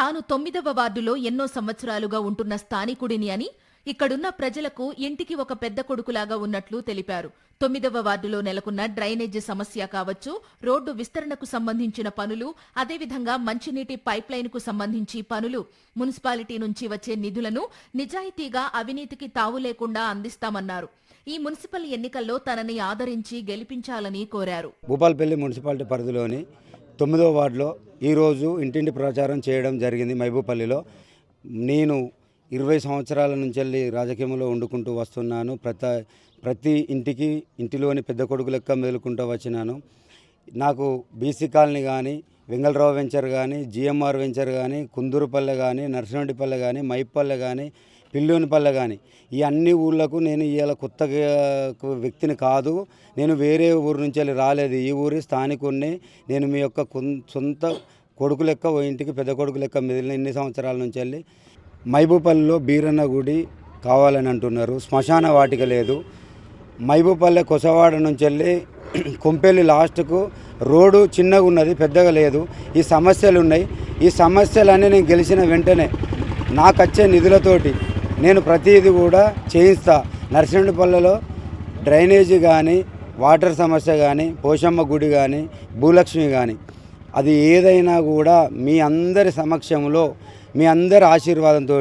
తాను 9వ వార్డులో ఎన్నో సంవత్సరాలుగా ఉంటున్న స్థానికుడిని అని, ఇక్కడున్న ప్రజలకు ఇంటికి ఒక పెద్ద కొడుకులాగా ఉన్నట్లు తెలిపారు. 9వ వార్డులో నెలకొన్న డ్రైనేజీ సమస్య కావచ్చు, రోడ్డు విస్తరణకు సంబంధించిన పనులు, అదేవిధంగా మంచినీటి పైప్లైన్కు సంబంధించి పనులు, మున్సిపాలిటీ నుంచి వచ్చే నిధులను నిజాయితీగా అవినీతికి తావు లేకుండా అందిస్తామన్నారు. ఈ మున్సిపల్ ఎన్నికల్లో తనని ఆదరించి గెలిపించాలని కోరారు. భూపాలపల్లి మున్సిపాలిటీ పరిధిలోని 9వ వార్డులో ఈరోజు ఇంటింటి ప్రచారం చేయడం జరిగింది. మహబూపల్లిలో నేను 20 సంవత్సరాల నుంచి వెళ్ళి రాజకీయంలో వండుకుంటూ వస్తున్నాను. ప్రతి ఇంటిలోని పెద్ద కొడుకు లెక్క మెదులుకుంటూ వచ్చినాను. నాకు బీసీ కాలనీ కానీ, వెంగళరావు వెంచర్ కానీ, జిఎంఆర్ వెంచర్ కానీ, కుందూరుపల్లె కానీ, నర్సింహపల్లె కానీ, మైపల్లె కానీ, పిల్లోనిపల్లె కానీ, ఈ అన్ని ఊళ్ళకు నేను ఇవాళ కొత్తగా వ్యక్తిని కాదు. నేను వేరే ఊరు నుంచి వెళ్ళి రాలేదు. ఈ ఊరి స్థానికుడిని. నేను మీ యొక్క సొంత కొడుకు లెక్క, ఓ ఇంటికి పెద్ద కొడుకు లెక్క మెదిలిన ఇన్ని సంవత్సరాల నుంచి వెళ్ళి. మహబూపల్లిలో బీరన్న గుడి కావాలని అంటున్నారు. శ్మశాన వాటిక లేదు. మహబూపల్లె కొసవాడ నుంచి వెళ్ళి కొంపెల్లి లాస్ట్కు రోడ్డు చిన్నగా ఉన్నది, పెద్దగా లేదు. ఈ సమస్యలు ఉన్నాయి. ఈ సమస్యలన్నీ నేను గెలిచిన వెంటనే నాకు వచ్చే నిధులతోటి నేను ప్రతిదీ కూడా చేయిస్తా. నర్సింహపల్లెలో డ్రైనేజీ కానీ, వాటర్ సమస్య కానీ, పోషమ్మ గుడి కానీ, భూలక్ష్మి కానీ, అది ఏదైనా కూడా మీ అందరి సమక్షంలో, మీ అందరి ఆశీర్వాదంతో,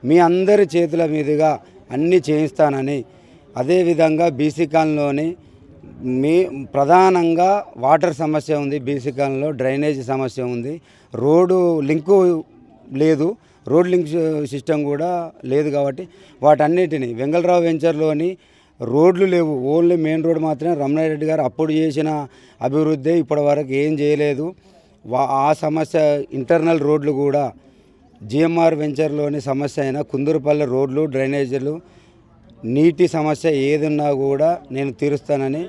మీ అందరి చేతుల మీదుగా అన్నీ చేయిస్తానని. అదేవిధంగా బీసీ కాలనీలోని ప్రధానంగా వాటర్ సమస్య ఉంది. బీసీ కాలనీలో డ్రైనేజీ సమస్య ఉంది. రోడ్డు లింకు లేదు. రోడ్ లింక్ సిస్టమ్ కూడా లేదు. కాబట్టి వాటన్నిటిని వెంగళరావు వెంచర్లోని రోడ్లు లేవు. ఓన్లీ మెయిన్ రోడ్ మాత్రమే. రమణారెడ్డి గారు అప్పుడు చేసిన అభివృద్ధి ఇప్పటి వరకు ఏం చేయలేదు. ఆ సమస్య ఇంటర్నల్ రోడ్లు కూడా జిఎంఆర్ వెంచర్లోని సమస్య అయినా, కుందూరుపల్లె రోడ్లు, డ్రైనేజీలు, నీటి సమస్య ఏదున్నా కూడా నేను తీరుస్తానని